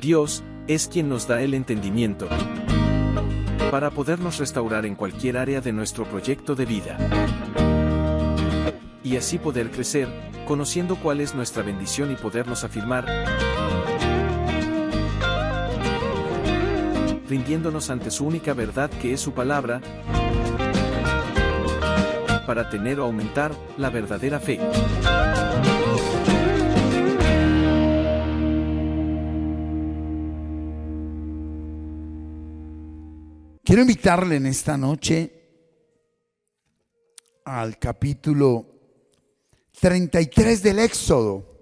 Dios es quien nos da el entendimiento para podernos restaurar en cualquier área de nuestro proyecto de vida. Y así poder crecer, conociendo cuál es nuestra bendición y podernos afirmar, rindiéndonos ante su única verdad que es su palabra, para tener o aumentar la verdadera fe. Quiero invitarle en esta noche al capítulo 33 del Éxodo.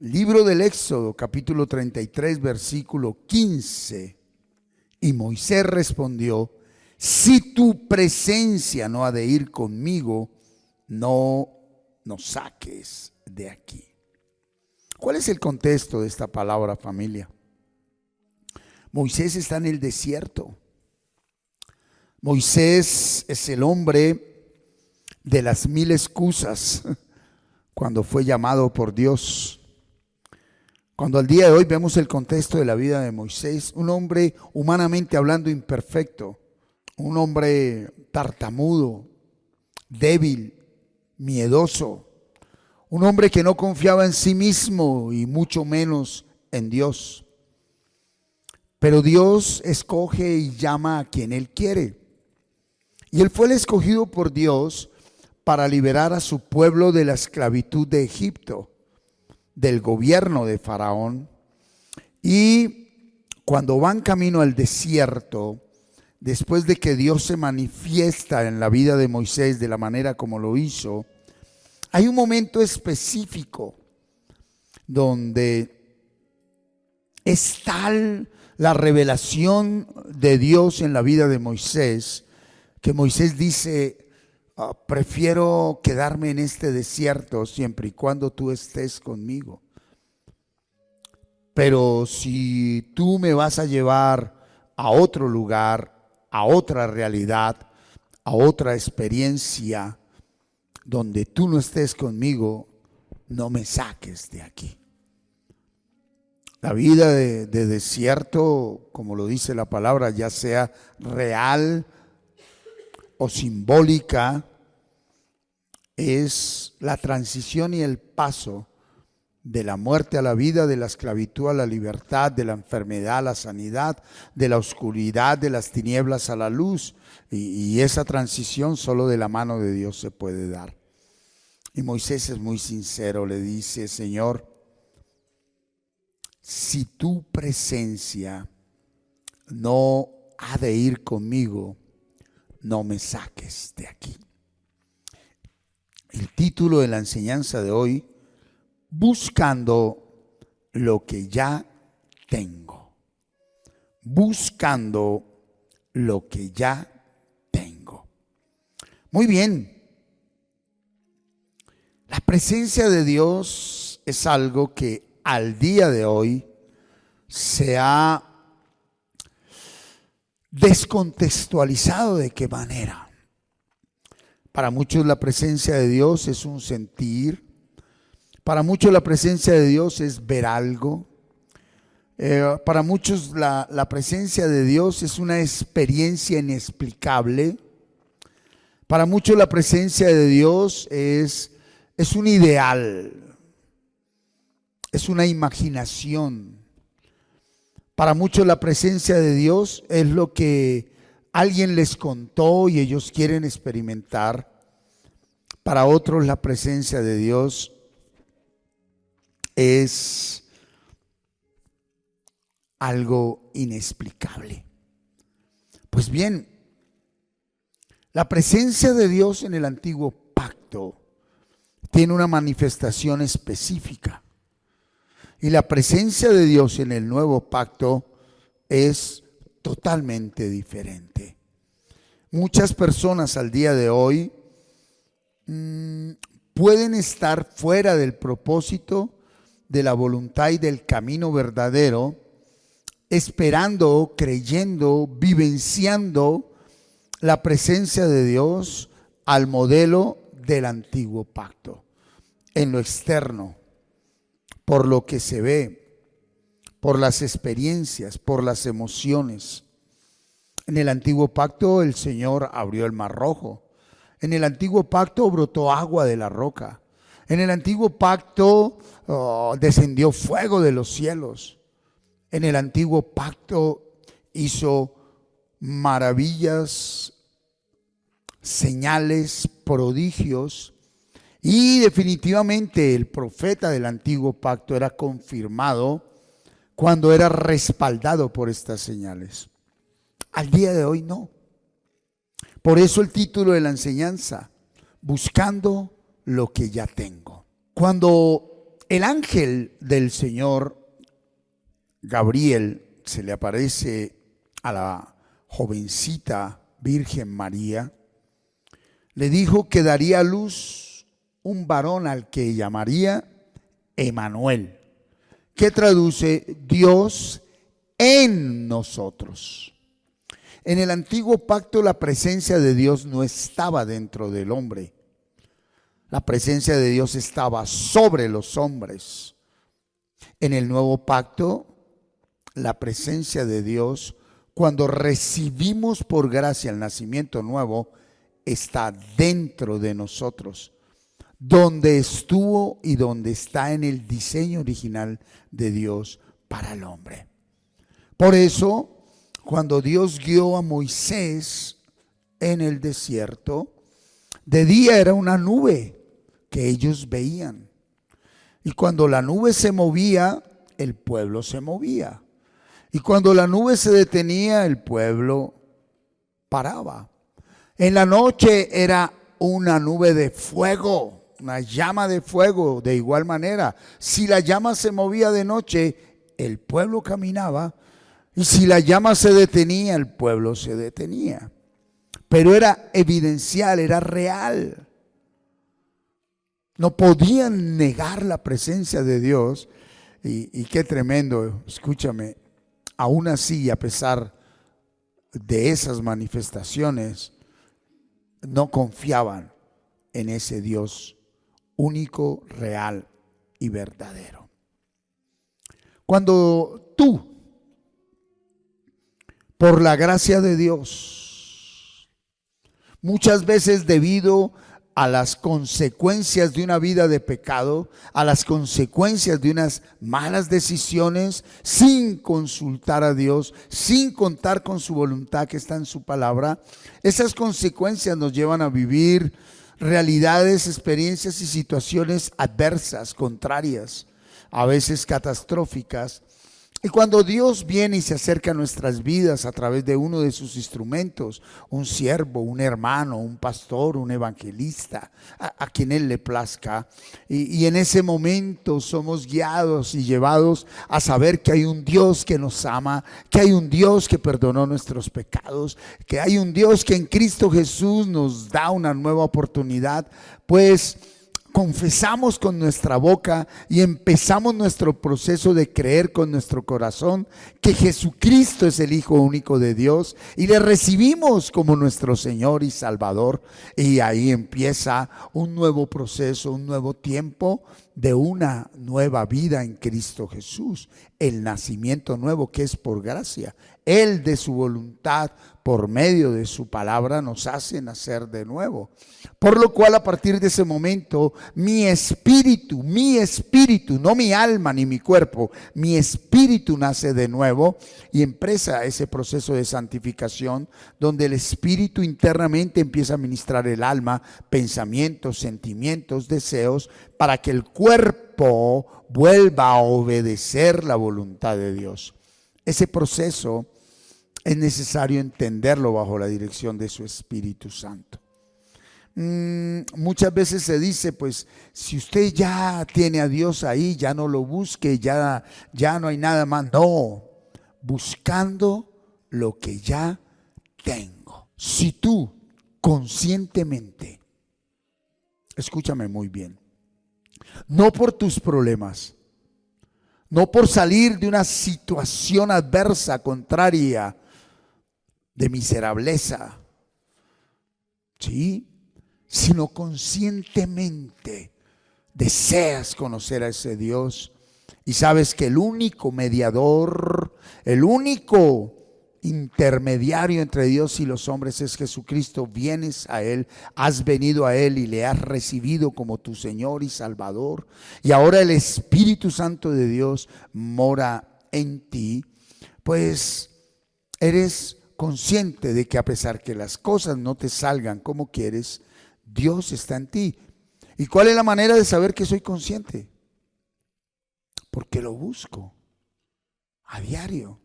Libro del Éxodo, capítulo 33, versículo 15. Y Moisés respondió: si tu presencia no ha de ir conmigo, no nos saques de aquí. ¿Cuál es el contexto de esta palabra, familia? Moisés está en el desierto. Moisés es el hombre de las 1000 excusas cuando fue llamado por Dios. Cuando al día de hoy vemos el contexto de la vida de Moisés, un hombre humanamente hablando imperfecto, un hombre tartamudo, débil, miedoso, un hombre que no confiaba en sí mismo y mucho menos en Dios. Pero Dios escoge y llama a quien Él quiere. Y Él fue el escogido por Dios para liberar a su pueblo de la esclavitud de Egipto, del gobierno de Faraón. Y cuando van camino al desierto, después de que Dios se manifiesta en la vida de Moisés de la manera como lo hizo, hay un momento específico donde es tal la revelación de Dios en la vida de Moisés que Moisés dice: prefiero quedarme en este desierto siempre y cuando tú estés conmigo. Pero si tú me vas a llevar a otro lugar, a otra realidad, a otra experiencia donde tú no estés conmigo, no me saques de aquí. La vida de desierto, como lo dice la palabra, ya sea real o simbólica, es la transición y el paso de la muerte a la vida, de la esclavitud a la libertad, de la enfermedad a la sanidad, de la oscuridad, de las tinieblas a la luz. Y esa transición solo de la mano de Dios se puede dar. Y Moisés es muy sincero, le dice: Señor, si tu presencia no ha de ir conmigo, no me saques de aquí. El título de la enseñanza de hoy: buscando lo que ya tengo. Buscando lo que ya tengo. Muy bien. La presencia de Dios es algo que al día de hoy se ha descontextualizado. ¿De qué manera? Para muchos la presencia de Dios es un sentir. Para muchos la presencia de Dios es ver algo. Para muchos la presencia de Dios es una experiencia inexplicable. Para muchos la presencia de Dios es un ideal. Es una imaginación. Para muchos la presencia de Dios es lo que alguien les contó y ellos quieren experimentar. Para otros la presencia de Dios es algo inexplicable. Pues bien, la presencia de Dios en el antiguo pacto tiene una manifestación específica. Y la presencia de Dios en el nuevo pacto es totalmente diferente. Muchas personas al día de hoy pueden estar fuera del propósito, de la voluntad y del camino verdadero, esperando, creyendo, vivenciando la presencia de Dios al modelo del antiguo pacto, en lo externo, por lo que se ve, por las experiencias, por las emociones. En el antiguo pacto el Señor abrió el mar rojo. En el antiguo pacto brotó agua de la roca. En el antiguo pacto descendió fuego de los cielos. En el antiguo pacto hizo maravillas, señales, prodigios. Y definitivamente el profeta del antiguo pacto era confirmado cuando era respaldado por estas señales. Al día de hoy no. Por eso el título de la enseñanza, buscando lo que ya tengo. Cuando el ángel del Señor, Gabriel, se le aparece a la jovencita Virgen María, le dijo que daría a luz un varón al que llamaría Emanuel, que traduce Dios en nosotros. En el antiguo pacto la presencia de Dios no estaba dentro del hombre. La presencia de Dios estaba sobre los hombres. En el nuevo pacto, la presencia de Dios, cuando recibimos por gracia el nacimiento nuevo, está dentro de nosotros, donde estuvo y donde está en el diseño original de Dios para el hombre. Por eso, cuando Dios guió a Moisés en el desierto, de día era una nube que ellos veían. Y cuando la nube se movía, el pueblo se movía. Y cuando la nube se detenía, el pueblo paraba. En la noche era una nube de fuego, una llama de fuego. De igual manera, si la llama se movía de noche, el pueblo caminaba. Y si la llama se detenía, el pueblo se detenía. Pero era evidencial, era real. No podían negar la presencia de Dios. Y qué tremendo, escúchame, aún así, a pesar de esas manifestaciones, no confiaban en ese Dios único, real y verdadero. Cuando tú, por la gracia de Dios, muchas veces debido a las consecuencias de una vida de pecado, a las consecuencias de unas malas decisiones, sin consultar a Dios, sin contar con su voluntad que está en su palabra, esas consecuencias nos llevan a vivir realidades, experiencias y situaciones adversas, contrarias, a veces catastróficas. Y cuando Dios viene y se acerca a nuestras vidas a través de uno de sus instrumentos, un siervo, un hermano, un pastor, un evangelista, a quien Él le plazca, y en ese momento somos guiados y llevados a saber que hay un Dios que nos ama, que hay un Dios que perdonó nuestros pecados, que hay un Dios que en Cristo Jesús nos da una nueva oportunidad, pues confesamos con nuestra boca y empezamos nuestro proceso de creer con nuestro corazón que Jesucristo es el Hijo único de Dios y le recibimos como nuestro Señor y Salvador. Y ahí empieza un nuevo proceso, un nuevo tiempo de una nueva vida en Cristo Jesús. El nacimiento nuevo que es por gracia. Él de su voluntad, por medio de su palabra, nos hace nacer de nuevo. Por lo cual, a partir de ese momento, mi espíritu, no mi alma ni mi cuerpo, mi espíritu nace de nuevo y empieza ese proceso de santificación donde el espíritu internamente empieza a ministrar el alma, pensamientos, sentimientos, deseos, para que el cuerpo vuelva a obedecer la voluntad de Dios. Ese proceso es necesario entenderlo bajo la dirección de su Espíritu Santo. Muchas veces se dice, pues, si usted ya tiene a Dios ahí, ya no lo busque, ya no hay nada más. No, buscando lo que ya tengo. Si tú conscientemente, escúchame muy bien, no por tus problemas, no por salir de una situación adversa, contraria, de miserableza, ¿sí?, sino conscientemente deseas conocer a ese Dios, Y sabes que el único mediador, el único intermediario entre Dios y los hombres es Jesucristo. Vienes a Él, has venido a Él y le has recibido como tu Señor y Salvador. Y ahora el Espíritu Santo de Dios mora en ti. Pues eres consciente de que a pesar que las cosas no te salgan como quieres, Dios está en ti. ¿Y cuál es la manera de saber que soy consciente? Porque lo busco a diario.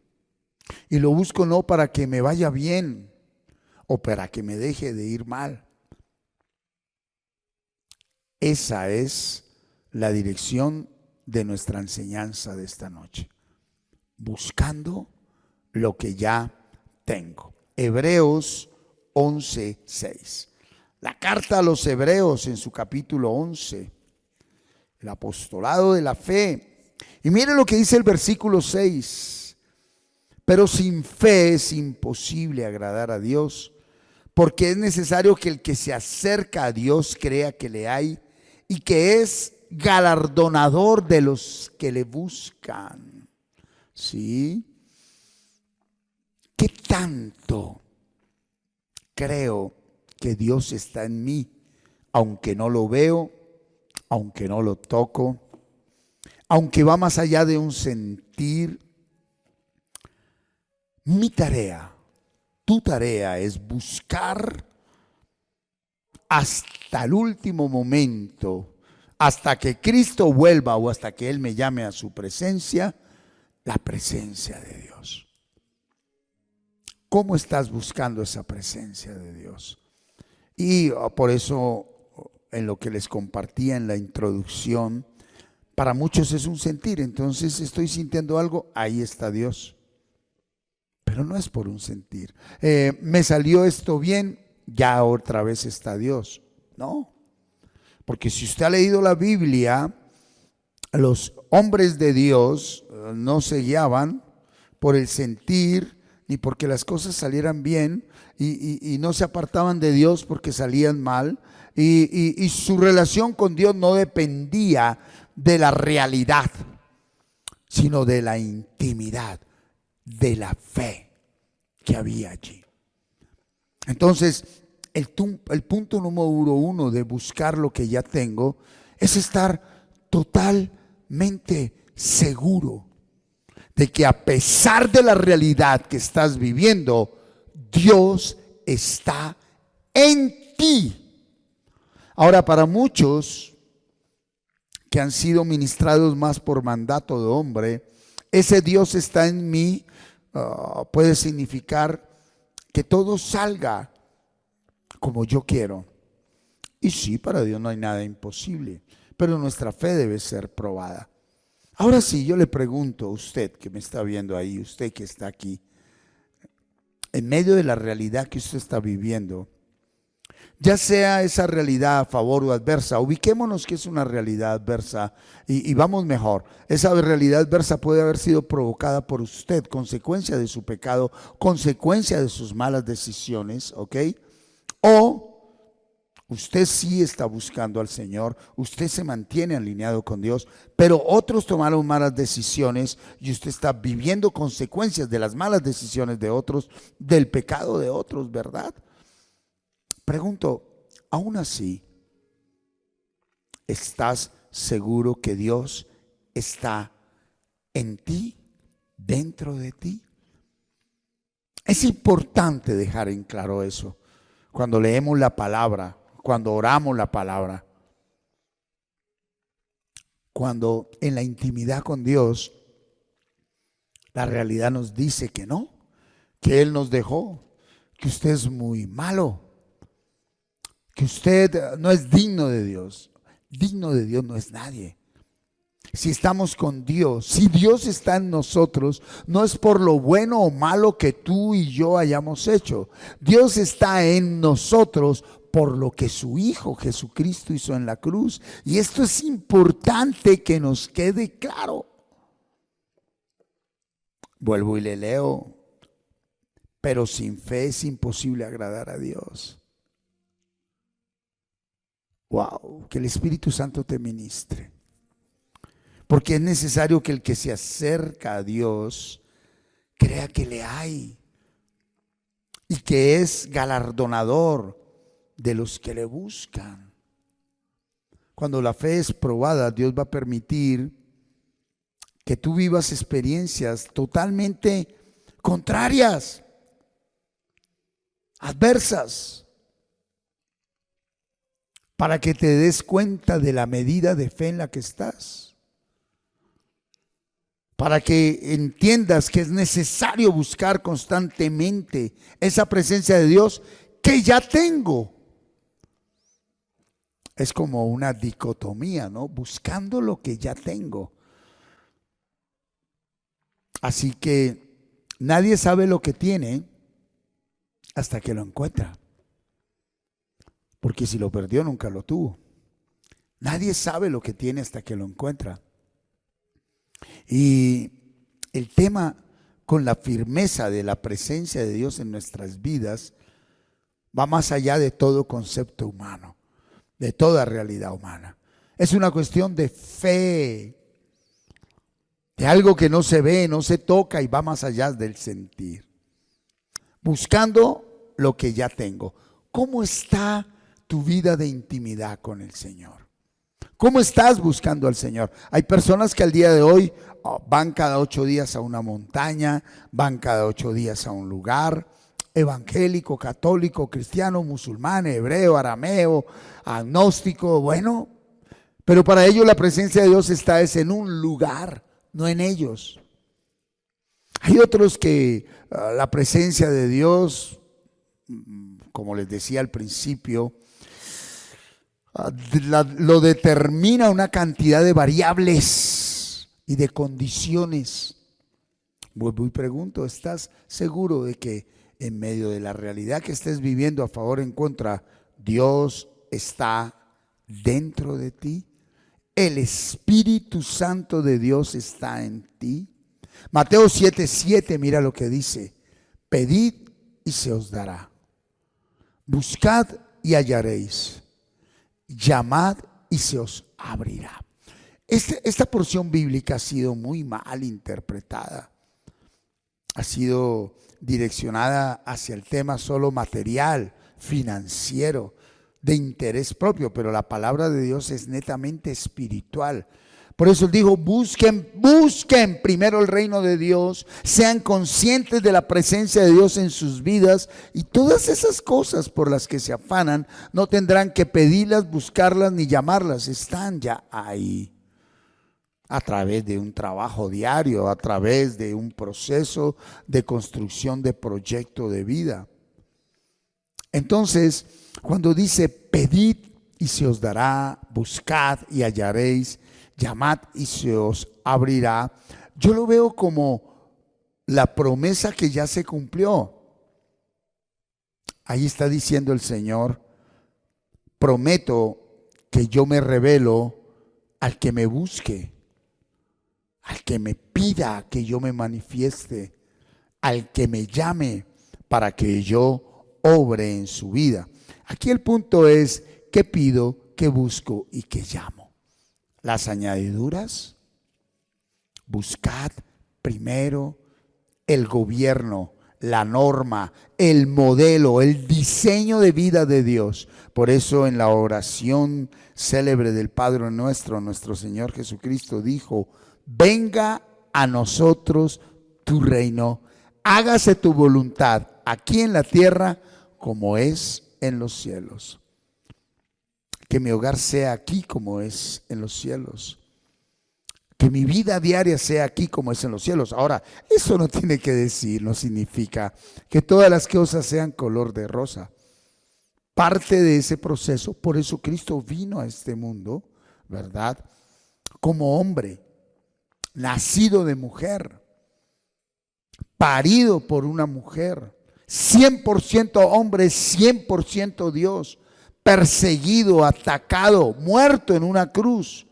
Y lo busco no para que me vaya bien o para que me deje de ir mal. Esa es la dirección de nuestra enseñanza de esta noche. Buscando lo que ya tengo. Hebreos 11:6. La carta a los Hebreos en su capítulo 11. El apostolado de la fe. Y miren lo que dice el versículo 6. Pero sin fe es imposible agradar a Dios, porque es necesario que el que se acerca a Dios crea que le hay y que es galardonador de los que le buscan. ¿Sí? ¿Qué tanto creo que Dios está en mí, aunque no lo veo, aunque no lo toco, aunque va más allá de un sentir? Mi tarea, tu tarea es buscar hasta el último momento, hasta que Cristo vuelva o hasta que Él me llame a su presencia, la presencia de Dios. ¿Cómo estás buscando esa presencia de Dios? Y por eso, en lo que les compartía en la introducción, para muchos es un sentir. Entonces estoy sintiendo algo, ahí está Dios. Pero no es por un sentir. Me salió esto bien, ya otra vez está Dios. No. Porque si usted ha leído la Biblia, los hombres de Dios no se guiaban por el sentir, ni porque las cosas salieran bien, y no se apartaban de Dios porque salían mal. Y su relación con Dios no dependía de la realidad, sino de la intimidad, de la fe que había allí. Entonces, el punto número uno de buscar lo que ya tengo es estar totalmente seguro de que a pesar de la realidad que estás viviendo, Dios está en ti. Ahora, para muchos que han sido ministrados más por mandato de hombre, ese Dios está en mí puede significar que todo salga como yo quiero. Y sí, para Dios no hay nada imposible, pero nuestra fe debe ser probada. Ahora sí, yo le pregunto a usted que me está viendo ahí, usted que está aquí, en medio de la realidad que usted está viviendo, ya sea esa realidad a favor o adversa, ubiquémonos que es una realidad adversa y vamos mejor. Esa realidad adversa puede haber sido provocada por usted, consecuencia de su pecado, consecuencia de sus malas decisiones, ¿ok? O usted sí está buscando al Señor, usted se mantiene alineado con Dios, pero otros tomaron malas decisiones y usted está viviendo consecuencias de las malas decisiones de otros, del pecado de otros, ¿verdad? Pregunto, aún así, ¿estás seguro que Dios está en ti, dentro de ti? Es importante dejar en claro eso cuando leemos la palabra, cuando oramos la palabra, cuando en la intimidad con Dios la realidad nos dice que no, que Él nos dejó, que usted es muy malo, que usted no es digno de Dios. Digno de Dios no es nadie. Si estamos con Dios, si Dios está en nosotros, no es por lo bueno o malo que tú y yo hayamos hecho. Dios está en nosotros por lo que su Hijo Jesucristo hizo en la cruz. Y esto es importante que nos quede claro. Vuelvo y le leo. Pero sin fe es imposible agradar a Dios. Wow, que el Espíritu Santo te ministre. Porque es necesario que el que se acerca a Dios crea que le hay y que es galardonador de los que le buscan. Cuando la fe es probada, Dios va a permitir que tú vivas experiencias totalmente contrarias, adversas, para que te des cuenta de la medida de fe en la que estás, para que entiendas que es necesario buscar constantemente esa presencia de Dios que ya tengo. Es como una dicotomía, ¿no? Buscando lo que ya tengo. Así que nadie sabe lo que tiene hasta que lo encuentra. Porque si lo perdió, nunca lo tuvo. Nadie sabe lo que tiene hasta que lo encuentra. Y el tema con la firmeza de la presencia de Dios en nuestras vidas va más allá de todo concepto humano, de toda realidad humana. Es una cuestión de fe, de algo que no se ve, no se toca y va más allá del sentir. Buscando lo que ya tengo. ¿Cómo está tu vida de intimidad con el Señor? ¿Cómo estás buscando al Señor? Hay personas que al día de hoy van cada 8 días a una montaña, van cada 8 días a un lugar, evangélico, católico, cristiano, musulmán, hebreo, arameo, agnóstico, bueno, pero para ellos la presencia de Dios está en un lugar, no en ellos. Hay otros que la presencia de Dios, como les decía al principio, lo determina una cantidad de variables y de condiciones. Vuelvo y pregunto, ¿estás seguro de que en medio de la realidad que estés viviendo a favor o en contra, Dios está dentro de ti? ¿El Espíritu Santo de Dios está en ti? Mateo 7:7, mira lo que dice: pedid y se os dará, buscad y hallaréis, llamad y se os abrirá. Esta porción bíblica ha sido muy mal interpretada. Ha sido direccionada hacia el tema solo material, financiero, de interés propio, pero la palabra de Dios es netamente espiritual. Por eso él dijo: busquen primero el reino de Dios, sean conscientes de la presencia de Dios en sus vidas, y todas esas cosas por las que se afanan no tendrán que pedirlas, buscarlas ni llamarlas, están ya ahí. A través de un trabajo diario, a través de un proceso de construcción de proyecto de vida. Entonces, cuando dice pedid y se os dará, buscad y hallaréis, llamad y se os abrirá, yo lo veo como la promesa que ya se cumplió. Ahí está diciendo el Señor: prometo que yo me revelo al que me busque, al que me pida que yo me manifieste, al que me llame para que yo obre en su vida. Aquí el punto es: ¿qué pido, qué busco y qué llamo? Las añadiduras. Buscad primero el gobierno, la norma, el modelo, el diseño de vida de Dios. Por eso en la oración célebre del Padre nuestro, nuestro Señor Jesucristo dijo: venga a nosotros tu reino, hágase tu voluntad aquí en la tierra como es en los cielos. Que mi hogar sea aquí como es en los cielos. Que mi vida diaria sea aquí como es en los cielos. Ahora, eso no tiene que decir, no significa que todas las cosas sean color de rosa. Parte de ese proceso, por eso Cristo vino a este mundo, ¿verdad? Como hombre, nacido de mujer, parido por una mujer, 100% hombre, 100% Dios, perseguido, atacado, muerto en una cruz.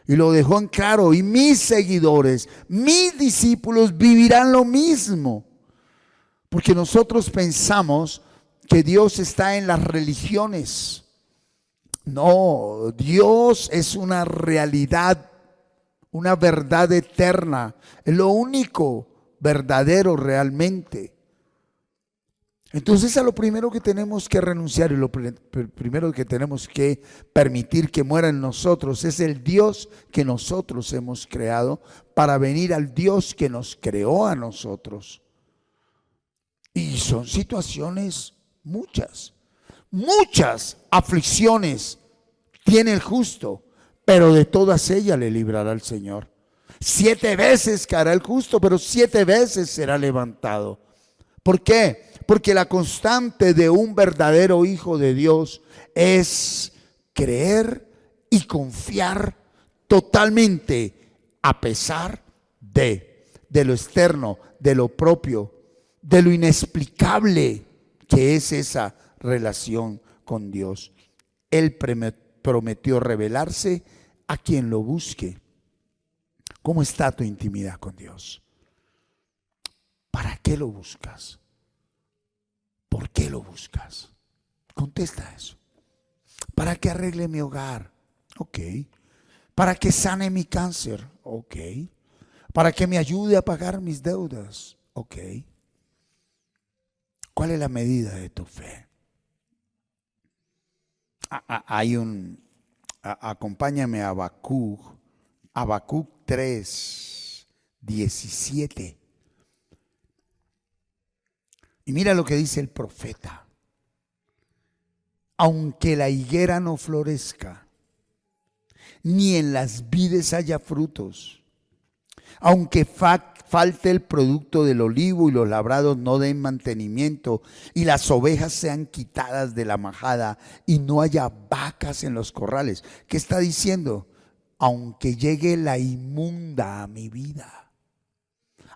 Y lo dejó en claro: y mis seguidores, mis discípulos vivirán lo mismo. Porque nosotros pensamos que Dios está en las religiones. No, Dios es una realidad una verdad eterna, es lo único verdadero realmente. Entonces a lo primero que tenemos que renunciar y lo primero que tenemos que permitir que muera en nosotros es el Dios que nosotros hemos creado para venir al Dios que nos creó a nosotros. Y son situaciones muchas aflicciones tiene el justo, pero de todas ellas le librará el Señor. 7 veces caerá el justo, pero 7 veces será levantado. ¿Por qué? Porque la constante de un verdadero hijo de Dios es creer y confiar totalmente a pesar de lo externo, de lo propio, de lo inexplicable que es esa relación con Dios. Él prometió revelarse a quien lo busque. ¿Cómo está tu intimidad con Dios? ¿Para qué lo buscas? ¿Por qué lo buscas? Contesta eso. ¿Para que arregle mi hogar? Ok. ¿Para que sane mi cáncer? Ok. ¿Para que me ayude a pagar mis deudas? Ok. ¿Cuál es la medida de tu fe? Acompáñame a Habacuc 3, 17. Y mira lo que dice el profeta. Aunque la higuera no florezca, ni en las vides haya frutos, aunque falte el producto del olivo y los labrados no den mantenimiento y las ovejas sean quitadas de la majada y no haya vacas en los corrales. ¿Qué está diciendo? Aunque llegue la inmunda a mi vida,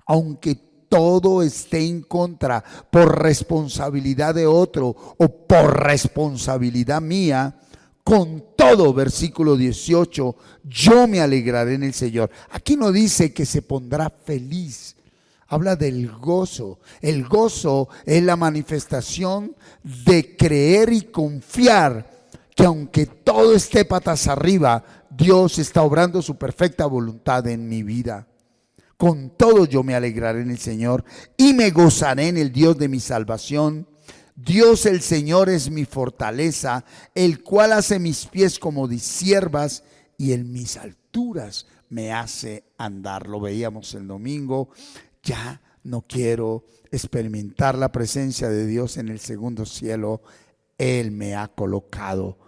aunque todo esté en contra por responsabilidad de otro o por responsabilidad mía, con todo, versículo 18, yo me alegraré en el Señor. Aquí no dice que se pondrá feliz. Habla del gozo. El gozo es la manifestación de creer y confiar que aunque todo esté patas arriba, Dios está obrando su perfecta voluntad en mi vida. Con todo yo me alegraré en el Señor y me gozaré en el Dios de mi salvación. Dios el Señor es mi fortaleza, el cual hace mis pies como de ciervas y en mis alturas me hace andar. Lo veíamos el domingo. Ya no quiero experimentar la presencia de Dios en el segundo cielo. Él me ha colocado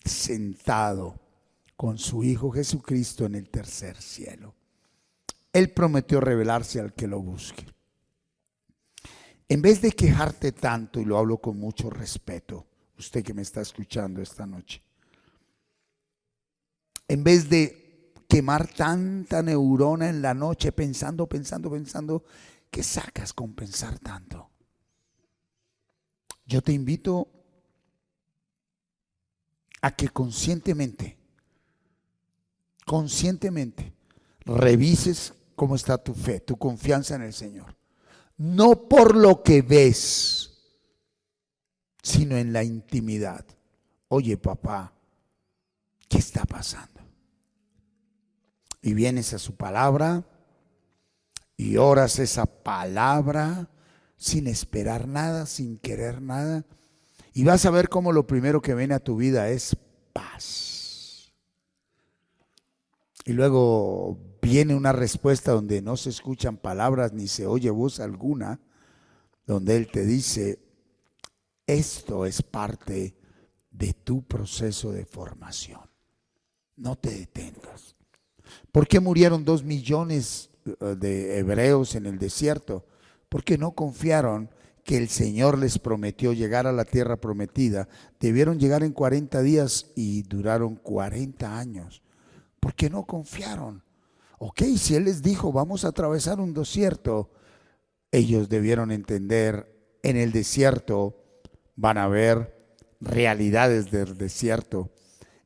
sentado con su Hijo Jesucristo en el tercer cielo. Él prometió revelarse al que lo busque. En vez de quejarte tanto, y lo hablo con mucho respeto, usted que me está escuchando esta noche, en vez de quemar tanta neurona en la noche pensando, ¿qué sacas con pensar tanto? Yo te invito a que conscientemente revises cómo está tu fe, tu confianza en el Señor. No por lo que ves, sino en la intimidad. Oye, papá, ¿qué está pasando? Y vienes a su palabra y oras esa palabra sin esperar nada, sin querer nada. Y vas a ver cómo lo primero que viene a tu vida es paz. Y luego viene una respuesta donde no se escuchan palabras ni se oye voz alguna, donde Él te dice, esto es parte de tu proceso de formación. No te detengas. ¿Por qué murieron 2 millones de hebreos en el desierto? Porque no confiaron que el Señor les prometió llegar a la tierra prometida. Debieron llegar en 40 días y duraron 40 años. Porque no confiaron. Ok, si Él les dijo, vamos a atravesar un desierto, ellos debieron entender, en el desierto van a haber realidades del desierto.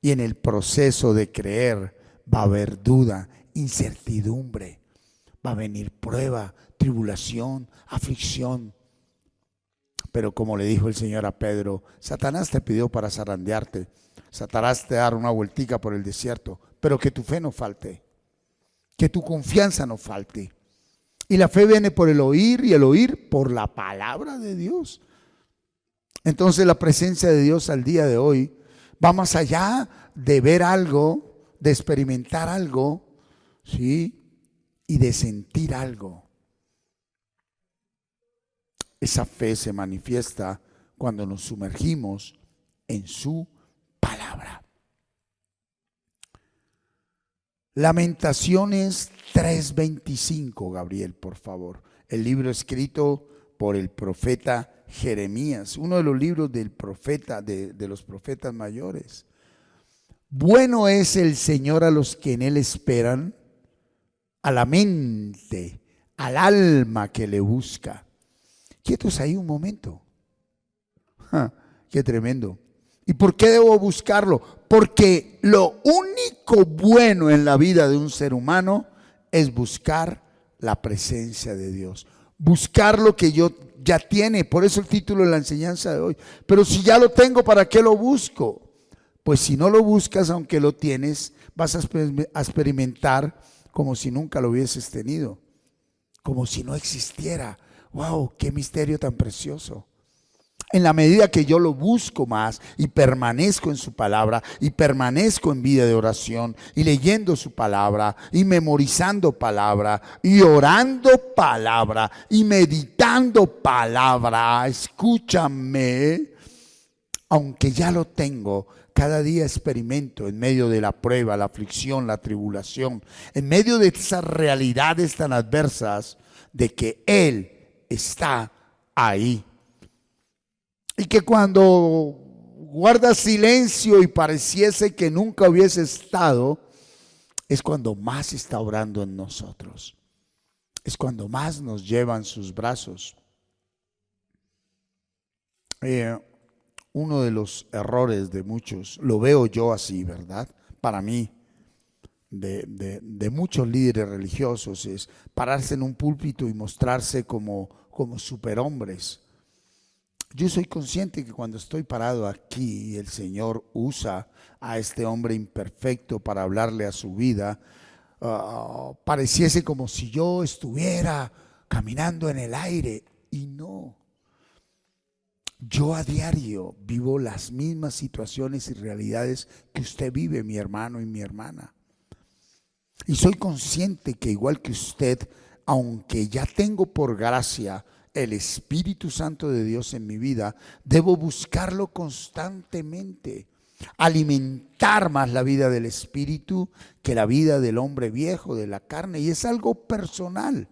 Y en el proceso de creer va a haber duda, incertidumbre. Va a venir prueba, tribulación, aflicción. Pero como le dijo el Señor a Pedro, Satanás te pidió para zarandearte. Satanás te dar una vueltica por el desierto, pero que tu fe no falte, que tu confianza no falte. Y la fe viene por el oír y el oír por la palabra de Dios. Entonces la presencia de Dios al día de hoy va más allá de ver algo, de experimentar algo, ¿sí? Y de sentir algo. Esa fe se manifiesta cuando nos sumergimos en su palabra. Lamentaciones 3:25, Gabriel, por favor. El libro escrito por el profeta Jeremías, uno de los libros del profeta, de los profetas mayores. Bueno es el Señor a los que en Él esperan, a la mente, al alma que le busca. Quietos ahí un momento. Qué tremendo. ¿Y por qué debo buscarlo? Porque lo único bueno en la vida de un ser humano es buscar la presencia de Dios. Buscar lo que yo ya tiene. Por eso el título de la enseñanza de hoy. Pero si ya lo tengo, ¿para qué lo busco? Pues si no lo buscas, aunque lo tienes, vas a experimentar como si nunca lo hubieses tenido. Como si no existiera. ¡Wow! ¡Qué misterio tan precioso! En la medida que yo lo busco más y permanezco en su palabra y permanezco en vida de oración y leyendo su palabra y memorizando palabra y orando palabra y meditando palabra, escúchame, aunque ya lo tengo, cada día experimento en medio de la prueba, la aflicción, la tribulación, en medio de esas realidades tan adversas de que Él está ahí. Y que cuando guarda silencio y pareciese que nunca hubiese estado, es cuando más está obrando en nosotros. Es cuando más nos llevan sus brazos. Uno de los errores de muchos, lo veo yo así, ¿verdad? Para mí, de muchos líderes religiosos, es pararse en un púlpito y mostrarse como superhombres. Yo soy consciente que cuando estoy parado aquí y el Señor usa a este hombre imperfecto para hablarle a su vida, pareciese como si yo estuviera caminando en el aire, y no. Yo a diario vivo las mismas situaciones y realidades que usted vive, mi hermano y mi hermana. Y soy consciente que igual que usted, aunque ya tengo por gracia el Espíritu Santo de Dios en mi vida, debo buscarlo constantemente, alimentar más la vida del Espíritu que la vida del hombre viejo, de la carne. Y es algo personal,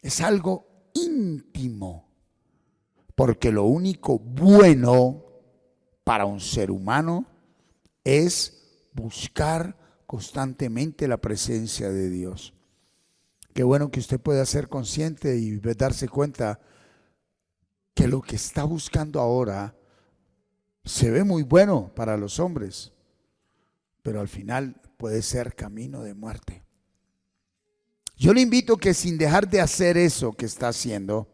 es algo íntimo, porque lo único bueno para un ser humano es buscar constantemente la presencia de Dios. Qué bueno que usted pueda ser consciente y darse cuenta que lo que está buscando ahora se ve muy bueno para los hombres, pero al final puede ser camino de muerte. Yo le invito que sin dejar de hacer eso que está haciendo,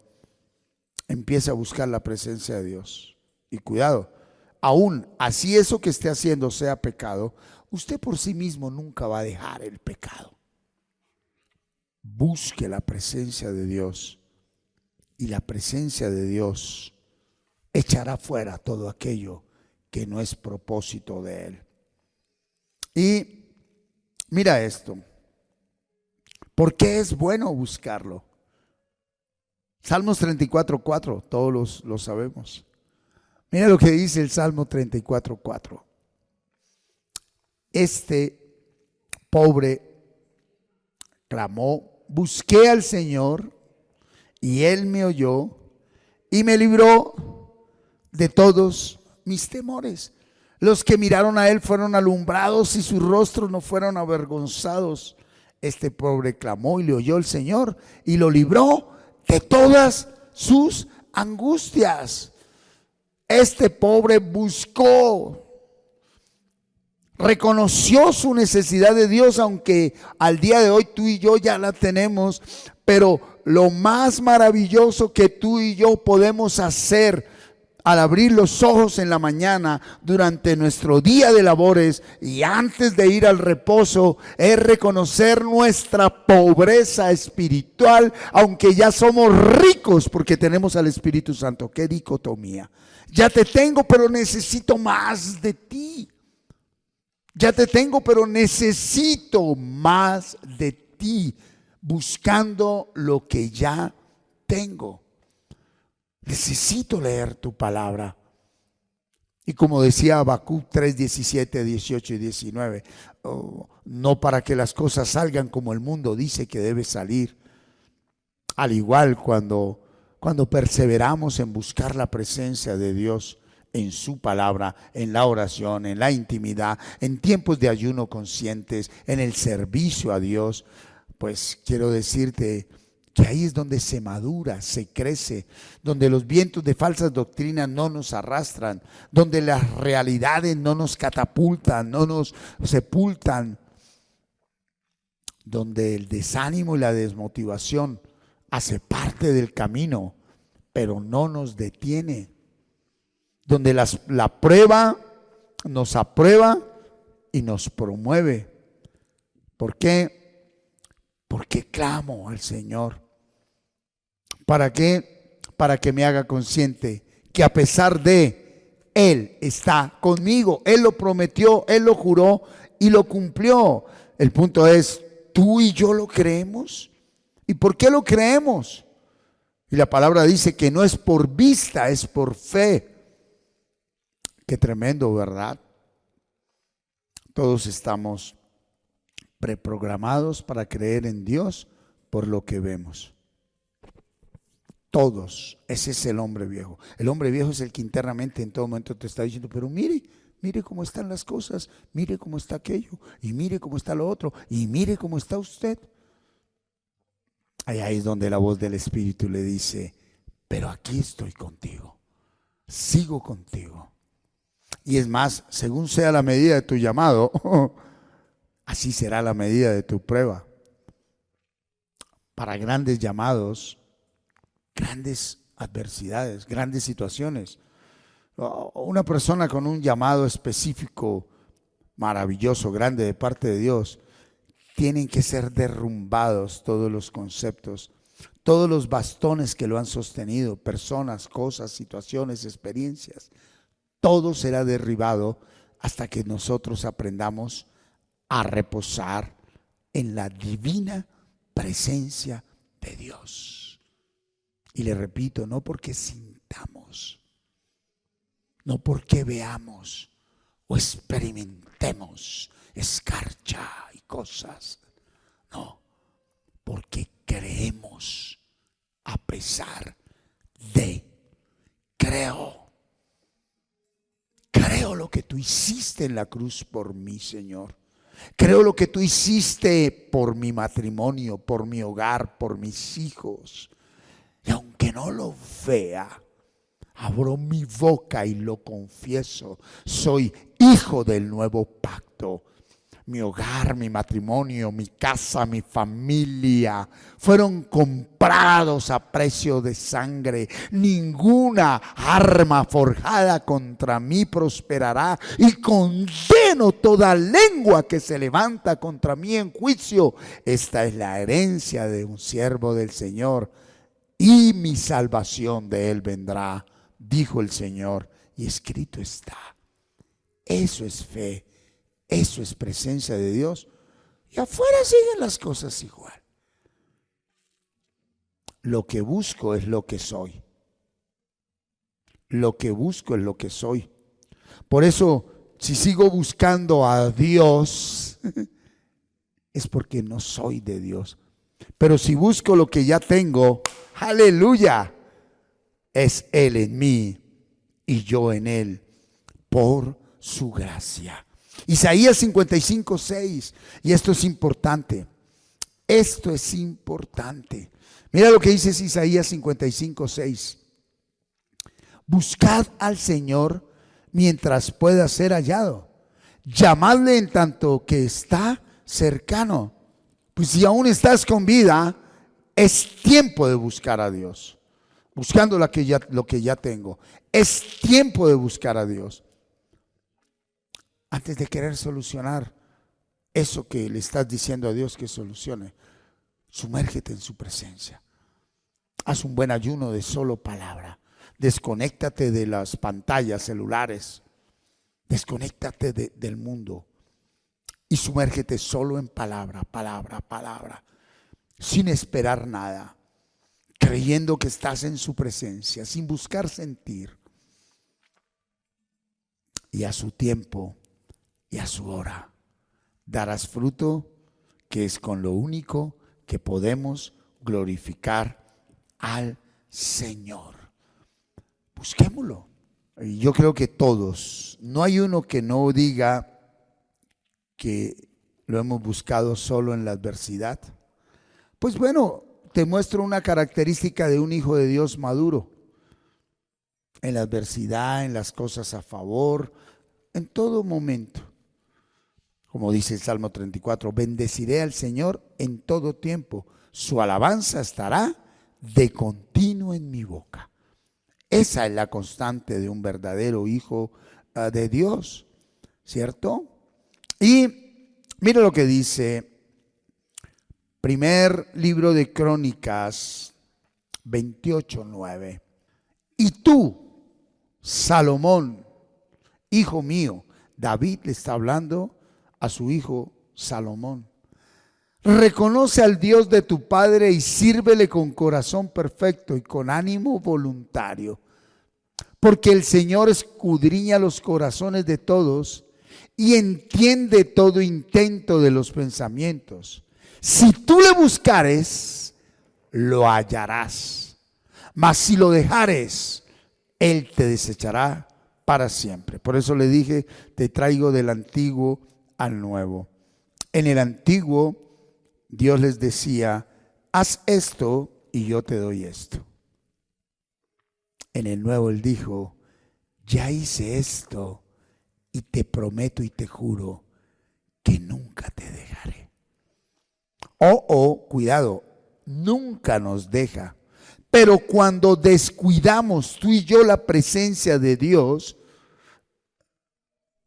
empiece a buscar la presencia de Dios. Y cuidado, aún así eso que esté haciendo sea pecado, usted por sí mismo nunca va a dejar el pecado. Busque la presencia de Dios y la presencia de Dios echará fuera todo aquello que no es propósito de Él. Y mira esto, ¿por qué es bueno buscarlo? Salmos 34:4, todos lo sabemos. Mira lo que dice el Salmo 34:4. Este pobre clamó: busqué al Señor y Él me oyó y me libró de todos mis temores. Los que miraron a Él fueron alumbrados y sus rostros no fueron avergonzados. Este pobre clamó y le oyó el Señor y lo libró de todas sus angustias. Este pobre buscó, reconoció su necesidad de Dios, aunque al día de hoy tú y yo ya la tenemos, pero lo más maravilloso que tú y yo podemos hacer al abrir los ojos en la mañana durante nuestro día de labores y antes de ir al reposo, es reconocer nuestra pobreza espiritual, aunque ya somos ricos porque tenemos al Espíritu Santo. ¡Qué dicotomía! Ya te tengo, pero necesito más de ti. Ya te tengo, pero necesito más de ti, buscando lo que ya tengo. Necesito leer tu palabra. Y como decía Habacuc 3, 17, 18 y 19, no para que las cosas salgan como el mundo dice que debe salir. Al igual cuando perseveramos en buscar la presencia de Dios en su palabra, en la oración, en la intimidad, en tiempos de ayuno conscientes, en el servicio a Dios, pues quiero decirte que ahí es donde se madura, se crece, donde los vientos de falsas doctrinas no nos arrastran, donde las realidades no nos catapultan, no nos sepultan, donde el desánimo y la desmotivación hace parte del camino, pero no nos detiene, donde la prueba nos aprueba y nos promueve. ¿Por qué? Porque clamo al Señor. ¿Para qué? Para que me haga consciente que a pesar de Él está conmigo. Él lo prometió, Él lo juró y lo cumplió. El punto es, ¿tú y yo lo creemos? ¿Y por qué lo creemos? Y la palabra dice que no es por vista, es por fe. Qué tremendo, ¿verdad? Todos estamos preprogramados para creer en Dios por lo que vemos. Todos. Ese es el hombre viejo. El hombre viejo es el que internamente en todo momento te está diciendo, pero mire cómo están las cosas, mire cómo está aquello, y mire cómo está lo otro, y mire cómo está usted. Ahí es donde la voz del Espíritu le dice, pero aquí estoy contigo, sigo contigo. Y es más, según sea la medida de tu llamado, así será la medida de tu prueba. Para grandes llamados, grandes adversidades, grandes situaciones. Una persona con un llamado específico, maravilloso, grande de parte de Dios, tienen que ser derrumbados todos los conceptos, todos los bastones que lo han sostenido, personas, cosas, situaciones, experiencias. Todo será derribado hasta que nosotros aprendamos a reposar en la divina presencia de Dios. Y le repito, no porque sintamos, no porque veamos o experimentemos escarcha y cosas, no, porque creemos a pesar de, creo lo que tú hiciste en la cruz por mí, Señor. Creo lo que tú hiciste por mi matrimonio, por mi hogar, por mis hijos. Y aunque no lo vea, abro mi boca y lo confieso. Soy hijo del nuevo pacto. Mi hogar, mi matrimonio, mi casa, mi familia fueron comprados a precio de sangre. Ninguna arma forjada contra mí prosperará, y condeno toda lengua que se levanta contra mí en juicio. Esta es la herencia de un siervo del Señor, y mi salvación de él vendrá, dijo el Señor, y escrito está. Eso es fe, eso es presencia de Dios. Y afuera siguen las cosas igual. Lo que busco es lo que soy. Lo que busco es lo que soy. Por eso, si sigo buscando a Dios, es porque no soy de Dios. Pero si busco lo que ya tengo, aleluya, es Él en mí y yo en Él, por su gracia. Isaías 55, 6, y esto es importante. Esto es importante. Mira lo que dice Isaías 55, 6. Buscad al Señor mientras pueda ser hallado. Llamadle en tanto que está cercano. Pues si aún estás con vida, es tiempo de buscar a Dios. buscando lo que ya tengo. Es tiempo de buscar a Dios. Antes de querer solucionar eso que le estás diciendo a Dios que solucione, sumérgete en su presencia. Haz un buen ayuno de solo palabra. Desconéctate de las pantallas celulares. Desconéctate del mundo. Y sumérgete solo en palabra, palabra, palabra. Sin esperar nada. Creyendo que estás en su presencia. Sin buscar sentir. Y a su tiempo y a su hora darás fruto, que es con lo único que podemos glorificar al Señor. Busquémoslo. Y yo creo que todos, no hay uno que no diga que lo hemos buscado solo en la adversidad. Pues bueno, te muestro una característica de un hijo de Dios maduro. En la adversidad, en las cosas a favor, en todo momento. Como dice el Salmo 34, bendeciré al Señor en todo tiempo. Su alabanza estará de continuo en mi boca. Esa es la constante de un verdadero hijo de Dios, ¿cierto? Y mira lo que dice primer libro de Crónicas 28:9. Y tú, Salomón, hijo mío, David le está hablando a su hijo Salomón. Reconoce al Dios de tu padre y sírvele con corazón perfecto y con ánimo voluntario. Porque el Señor escudriña los corazones de todos y entiende todo intento de los pensamientos. Si tú le buscares, lo hallarás. Mas si lo dejares, Él te desechará para siempre. Por eso le dije, te traigo del antiguo al nuevo. En el antiguo, Dios les decía, haz esto y yo te doy esto. En el nuevo Él dijo, ya hice esto y te prometo y te juro que nunca te dejaré. Cuidado, nunca nos deja. Pero cuando descuidamos tú y yo la presencia de Dios,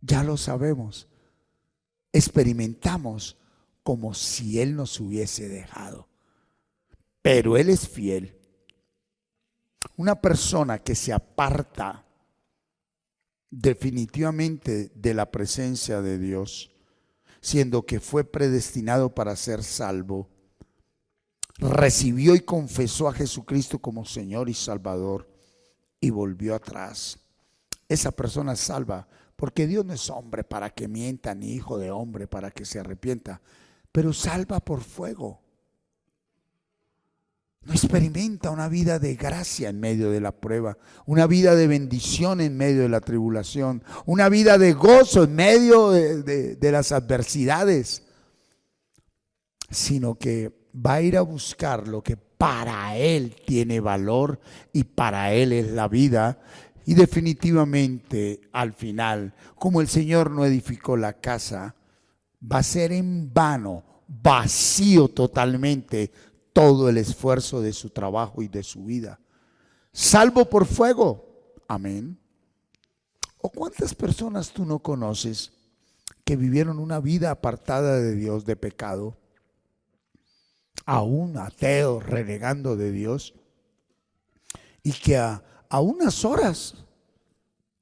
ya lo sabemos, experimentamos como si Él nos hubiese dejado. Pero Él es fiel. Una persona que se aparta definitivamente de la presencia de Dios, siendo que fue predestinado para ser salvo, recibió y confesó a Jesucristo como Señor y Salvador y volvió atrás. Esa persona es salva, porque Dios no es hombre para que mienta, ni hijo de hombre para que se arrepienta, pero salva por fuego. No experimenta una vida de gracia en medio de la prueba, una vida de bendición en medio de la tribulación, una vida de gozo en medio de las adversidades, sino que va a ir a buscar lo que para Él tiene valor y para Él es la vida. Y definitivamente al final, como el Señor no edificó la casa, va a ser en vano, vacío totalmente todo el esfuerzo de su trabajo y de su vida. Salvo por fuego. Amén. ¿O cuántas personas tú no conoces que vivieron una vida apartada de Dios, de pecado? Aún ateos, renegando de Dios. Y que a unas horas,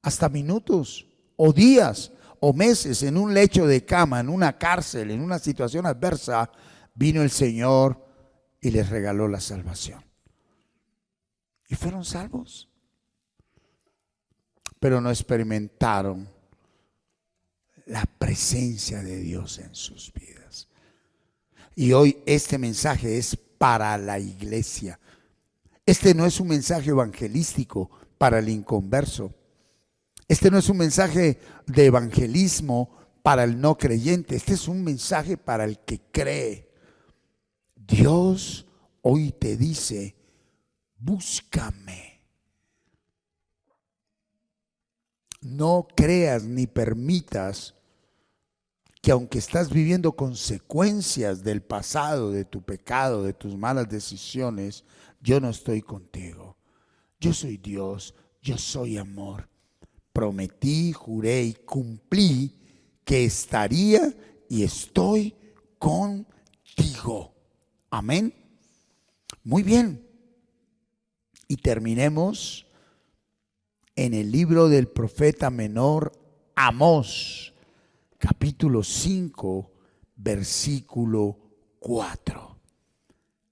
hasta minutos, o días, o meses, en un lecho de cama, en una cárcel, en una situación adversa, vino el Señor y les regaló la salvación. Y fueron salvos. Pero no experimentaron la presencia de Dios en sus vidas. Y hoy este mensaje es para la iglesia. Este no es un mensaje evangelístico para el inconverso. Este no es un mensaje de evangelismo para el no creyente. Este es un mensaje para el que cree. Dios hoy te dice, búscame. No creas ni permitas que aunque estás viviendo consecuencias del pasado, de tu pecado, de tus malas decisiones, yo no estoy contigo. Yo soy Dios, yo soy amor. Prometí, juré y cumplí que estaría y estoy contigo. Amén. Muy bien. Y terminemos en el libro del profeta menor Amós, capítulo 5, versículo 4.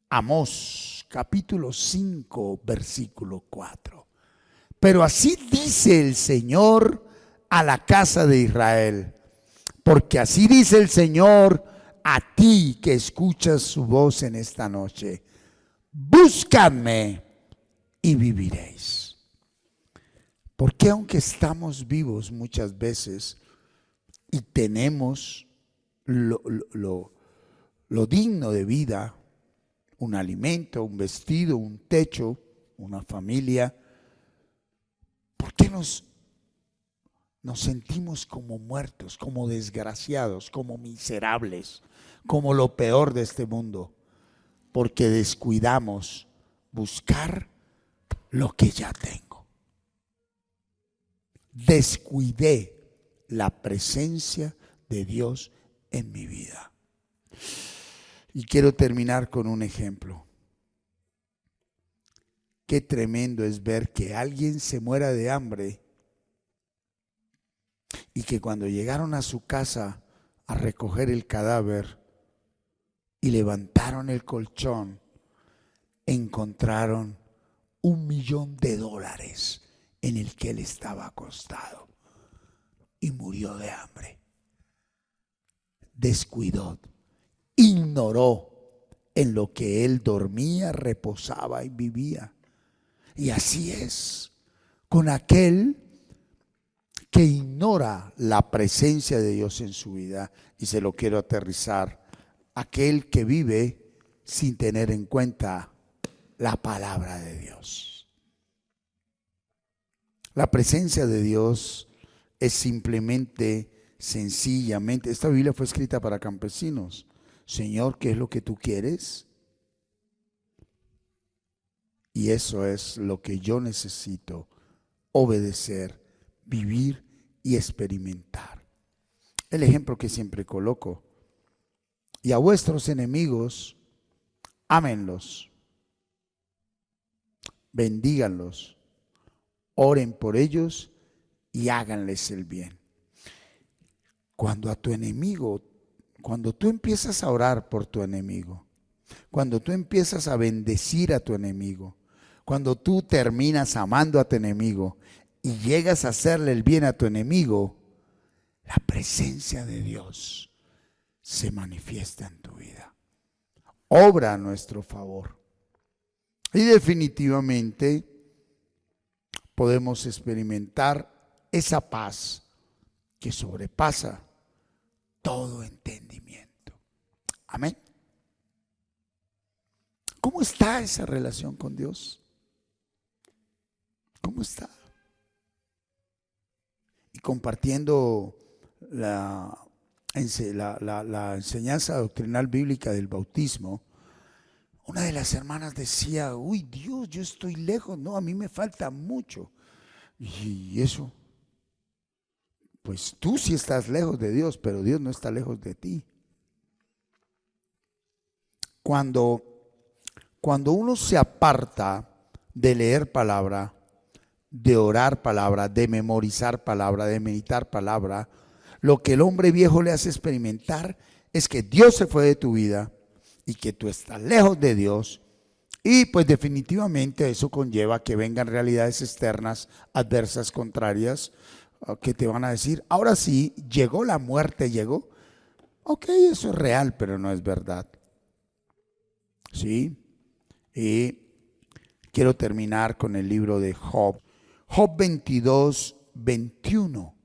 Amós, capítulo 5, versículo 4. Pero así dice el Señor a la casa de Israel, porque así dice el Señor a ti que escuchas su voz en esta noche: búscame y viviréis. Porque aunque estamos vivos muchas veces y tenemos lo digno de vida, un alimento, un vestido, un techo, una familia, ¿por qué nos sentimos como muertos, como desgraciados, como miserables, como lo peor de este mundo? Porque descuidamos buscar lo que ya tengo. Descuidé la presencia de Dios en mi vida. Y quiero terminar con un ejemplo. Qué tremendo es ver que alguien se muera de hambre y que cuando llegaron a su casa a recoger el cadáver y levantaron el colchón, encontraron $1,000,000 en el que él estaba acostado y murió de hambre. Descuidó, ignoró en lo que él dormía, reposaba y vivía. Y así es con aquel que ignora la presencia de Dios en su vida. Y se lo quiero aterrizar: aquel que vive sin tener en cuenta la palabra de Dios. La presencia de Dios es simplemente, sencillamente, esta Biblia fue escrita para campesinos. Señor, ¿qué es lo que tú quieres? Y eso es lo que yo necesito: obedecer, vivir y experimentar. El ejemplo que siempre coloco: y a vuestros enemigos, ámenlos, bendíganlos, oren por ellos y háganles el bien. Cuando a tu enemigo, cuando tú empiezas a orar por tu enemigo, cuando tú empiezas a bendecir a tu enemigo, cuando tú terminas amando a tu enemigo y llegas a hacerle el bien a tu enemigo, la presencia de Dios se manifiesta en tu vida. Obra a nuestro favor. Y definitivamente podemos experimentar esa paz que sobrepasa todo entendimiento. Amén. ¿Cómo está esa relación con Dios? ¿Cómo está? Y compartiendo la enseñanza doctrinal bíblica del bautismo, una de las hermanas decía: uy, Dios, yo estoy lejos, no, a mí me falta mucho. Y eso, pues tú sí estás lejos de Dios, pero Dios no está lejos de ti. Cuando uno se aparta de leer palabra, de orar palabra, de memorizar palabra, de meditar palabra, lo que el hombre viejo le hace experimentar es que Dios se fue de tu vida y que tú estás lejos de Dios. Y pues definitivamente eso conlleva que vengan realidades externas, adversas, contrarias, que te van a decir: ahora sí, llegó la muerte, llegó. Ok, eso es real, pero no es verdad. ¿Sí? Y quiero terminar con el libro de Job. Job 22, 21.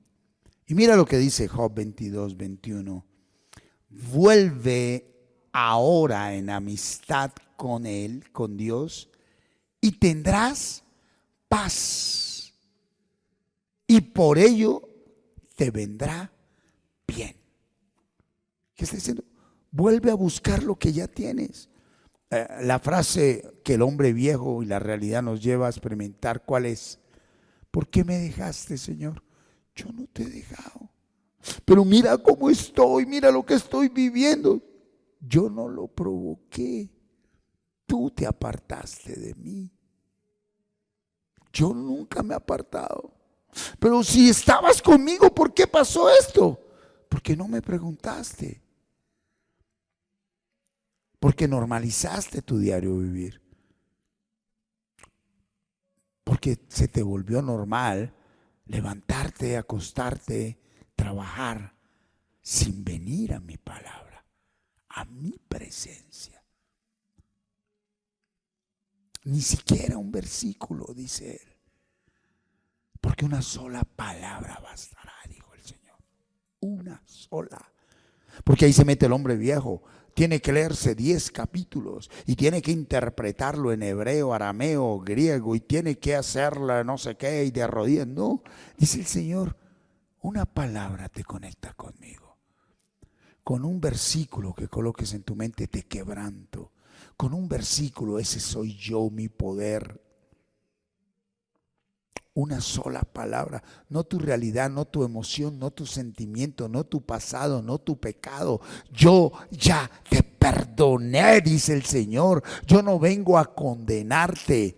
Y mira lo que dice Job 22, 21. Vuelve ahora en amistad con Él, con Dios, y tendrás paz. Y por ello te vendrá bien. ¿Qué está diciendo? Vuelve a buscar lo que ya tienes. La frase que el hombre viejo y la realidad nos lleva a experimentar cuál es. ¿Por qué me dejaste, Señor? Yo no te he dejado. Pero mira cómo estoy, mira lo que estoy viviendo. Yo no lo provoqué. Tú te apartaste de mí. Yo nunca me he apartado. Pero si estabas conmigo, ¿por qué pasó esto? Porque no me preguntaste. Porque normalizaste tu diario vivir. Porque se te volvió normal levantarte, acostarte, trabajar sin venir a mi palabra, a mi presencia. Ni siquiera un versículo, dice él. Porque una sola palabra bastará, dijo el Señor. Una sola. Porque ahí se mete el hombre viejo. Tiene que leerse 10 capítulos y tiene que interpretarlo en hebreo, arameo, griego y tiene que hacerla no sé qué y de rodillas. No, dice el Señor, una palabra te conecta conmigo. Con un versículo que coloques en tu mente te quebranto. Con un versículo, ese soy yo, mi poder. Una sola palabra, no tu realidad, no tu emoción, no tu sentimiento, no tu pasado, no tu pecado. Yo ya te perdoné, dice el Señor. Yo no vengo a condenarte.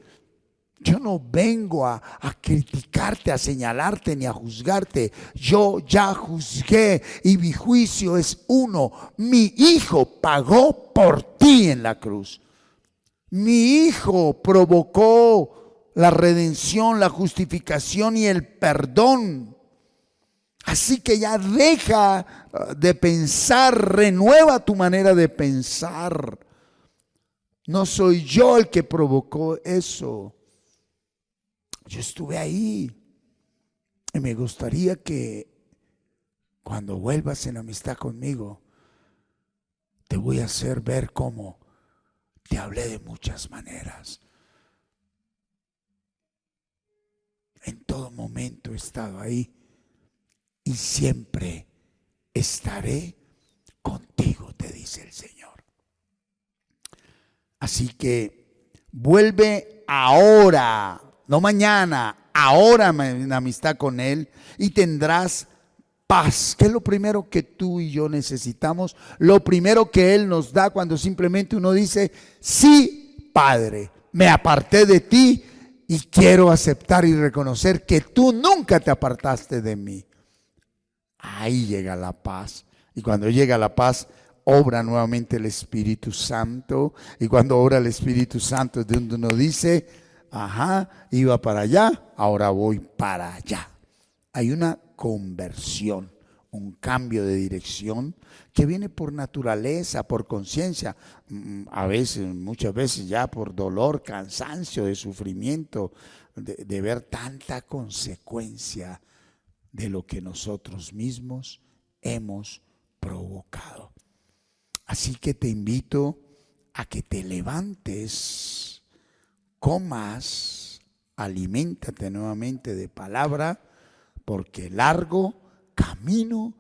Yo no vengo a criticarte, a señalarte ni a juzgarte. Yo ya juzgué y mi juicio es uno. Mi Hijo pagó por ti en la cruz. Mi Hijo provocó la redención, la justificación y el perdón. Así que ya deja de pensar, renueva tu manera de pensar. No soy yo el que provocó eso. Yo estuve ahí. Y me gustaría que cuando vuelvas en amistad conmigo, te voy a hacer ver cómo te hablé de muchas maneras. En todo momento he estado ahí y siempre estaré contigo, te dice el Señor. Así que vuelve ahora, no mañana, ahora en amistad con Él y tendrás paz, que es lo primero que tú y yo necesitamos, lo primero que Él nos da cuando simplemente uno dice, sí, Padre, me aparté de ti y quiero aceptar y reconocer que tú nunca te apartaste de mí. Ahí llega la paz. Y cuando llega la paz, obra nuevamente el Espíritu Santo. Y cuando obra el Espíritu Santo, es donde uno dice, ajá, iba para allá, ahora voy para allá. Hay una conversión, un cambio de dirección que viene por naturaleza, por conciencia, a veces, muchas veces ya por dolor, cansancio, de sufrimiento, de ver tanta consecuencia de lo que nosotros mismos hemos provocado. Así que te invito a que te levantes, comas, aliméntate nuevamente de palabra, porque largo camino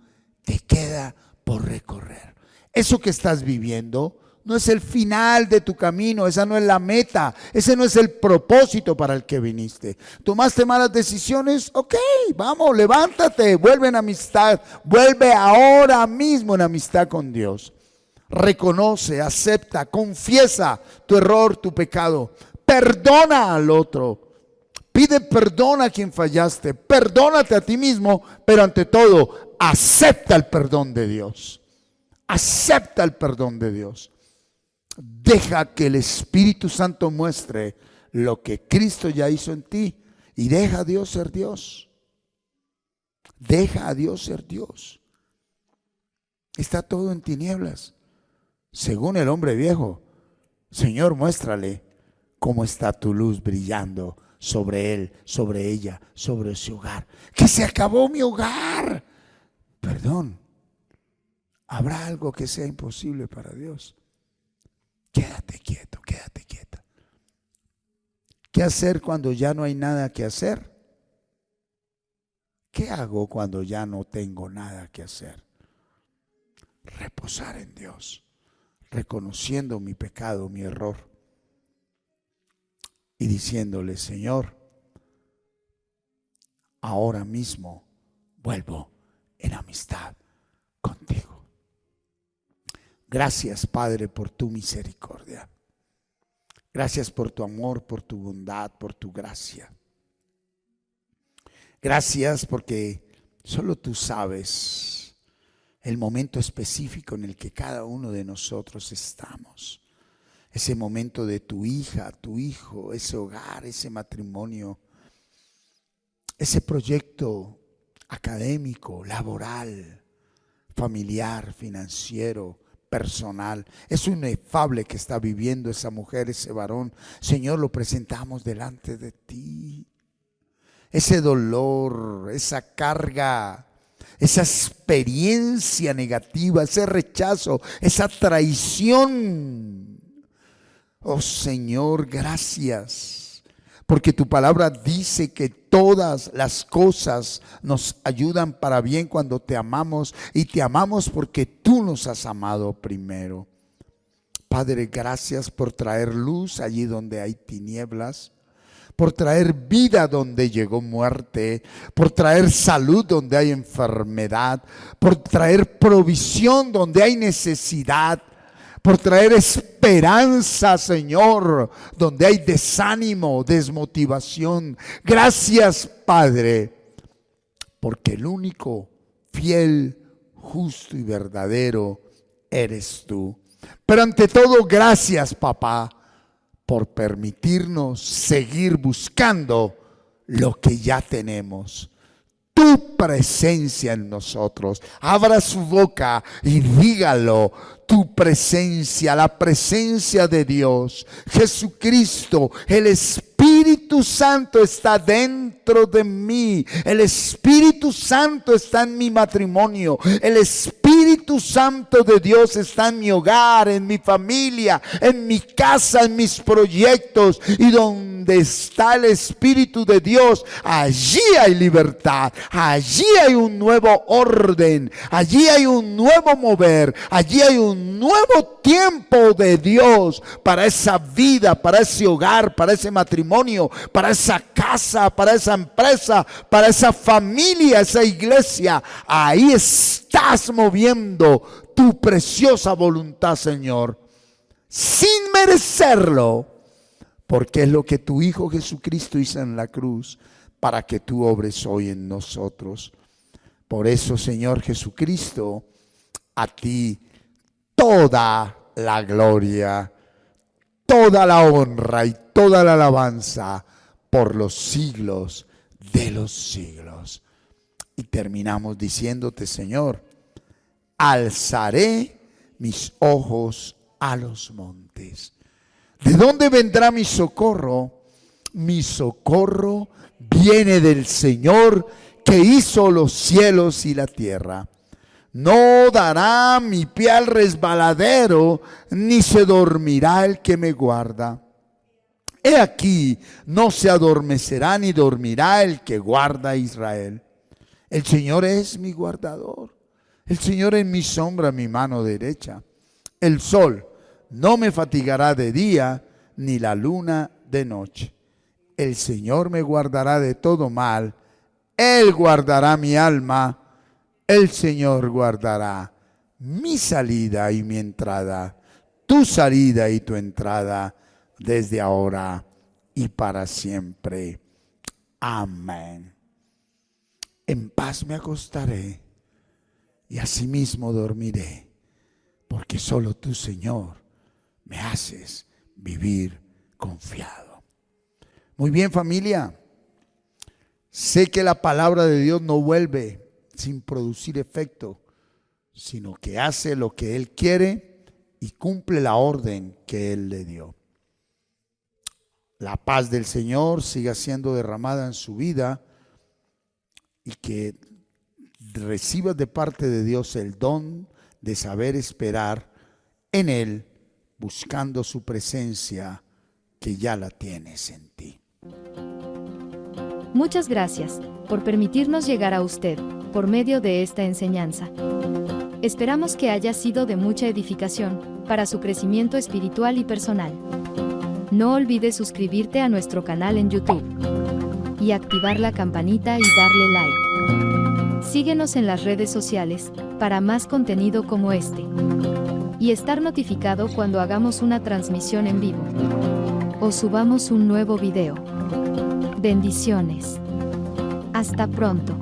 te queda por recorrer. Eso que estás viviendo no es el final de tu camino, esa no es la meta, ese no es el propósito para el que viniste. ¿Tomaste malas decisiones? Ok, vamos, levántate, vuelve en amistad, vuelve ahora mismo en amistad con Dios. Reconoce, acepta, confiesa tu error, tu pecado, perdona al otro. Pide perdón a quien fallaste, perdónate a ti mismo, pero ante todo, acepta el perdón de Dios. Acepta el perdón de Dios. Deja que el Espíritu Santo muestre lo que Cristo ya hizo en ti y deja a Dios ser Dios. Deja a Dios ser Dios. Está todo en tinieblas. Según el hombre viejo, Señor, muéstrale cómo está tu luz brillando sobre él, sobre ella, sobre su hogar. Que se acabó mi hogar. Perdón, ¿habrá algo que sea imposible para Dios? Quédate quieto, quédate quieta. ¿Qué hacer cuando ya no hay nada que hacer? ¿Qué hago cuando ya no tengo nada que hacer? Reposar en Dios, reconociendo mi pecado, mi error. diciéndole: Señor, ahora mismo vuelvo en amistad contigo. Gracias, Padre, por tu misericordia. Gracias por tu amor, por tu bondad, por tu gracia. Gracias porque solo tú sabes el momento específico en el que cada uno de nosotros estamos. Ese momento de tu hija, tu hijo, ese hogar, ese matrimonio, ese proyecto académico, laboral, familiar, financiero, personal. Es un inefable que está viviendo esa mujer, ese varón. Señor, lo presentamos delante de ti. Ese dolor, esa carga, esa experiencia negativa, ese rechazo, esa traición. Oh Señor, gracias, porque tu palabra dice que todas las cosas nos ayudan para bien cuando te amamos, y te amamos porque tú nos has amado primero. Padre, gracias por traer luz allí donde hay tinieblas, por traer vida donde llegó muerte, por traer salud donde hay enfermedad, por traer provisión donde hay necesidad, por traer esperanza, Señor, donde hay desánimo, desmotivación. Gracias, Padre, porque el único fiel, justo y verdadero eres tú. Pero ante todo, gracias, papá, por permitirnos seguir buscando lo que ya tenemos. Tu presencia en nosotros. Abra su boca y dígalo. Tu presencia, la presencia de Dios, Jesucristo, el Espíritu Santo está dentro de mí. El Espíritu Santo está en mi matrimonio. El Espíritu Santo de Dios está en mi hogar, en mi familia, en mi casa, en mis proyectos. Y donde está el Espíritu de Dios, allí hay libertad. Allí hay un nuevo orden. Allí hay un nuevo mover. Allí hay un nuevo tiempo de Dios para esa vida, para ese hogar, para ese matrimonio, para esa casa, para esa empresa, para esa familia, esa iglesia. Ahí estás moviendo tu preciosa voluntad, Señor, sin merecerlo, porque es lo que tu Hijo Jesucristo hizo en la cruz para que tú obres hoy en nosotros. Por eso, Señor Jesucristo, a ti toda la gloria, toda la honra y toda la alabanza por los siglos de los siglos. Y terminamos diciéndote, Señor, alzaré mis ojos a los montes. ¿De dónde vendrá mi socorro? Mi socorro viene del Señor que hizo los cielos y la tierra. No dará mi pie al resbaladero, ni se dormirá el que me guarda. He aquí, no se adormecerá ni dormirá el que guarda a Israel. El Señor es mi guardador. El Señor es mi sombra, mi mano derecha. El sol no me fatigará de día, ni la luna de noche. El Señor me guardará de todo mal. Él guardará mi alma. El Señor guardará mi salida y mi entrada, tu salida y tu entrada, desde ahora y para siempre. Amén. En paz me acostaré y asimismo dormiré, porque solo tú, Señor, me haces vivir confiado. Muy bien, familia. Sé que la palabra de Dios no vuelve sin producir efecto, sino que hace lo que Él quiere y cumple la orden que Él le dio. La paz del Señor siga siendo derramada en su vida y que recibas de parte de Dios el don de saber esperar en Él, buscando su presencia que ya la tienes en ti. Muchas gracias por permitirnos llegar a usted por medio de esta enseñanza. Esperamos que haya sido de mucha edificación para su crecimiento espiritual y personal. No olvides suscribirte a nuestro canal en YouTube y activar la campanita y darle like. Síguenos en las redes sociales para más contenido como este y estar notificado cuando hagamos una transmisión en vivo o subamos un nuevo video. Bendiciones. Hasta pronto.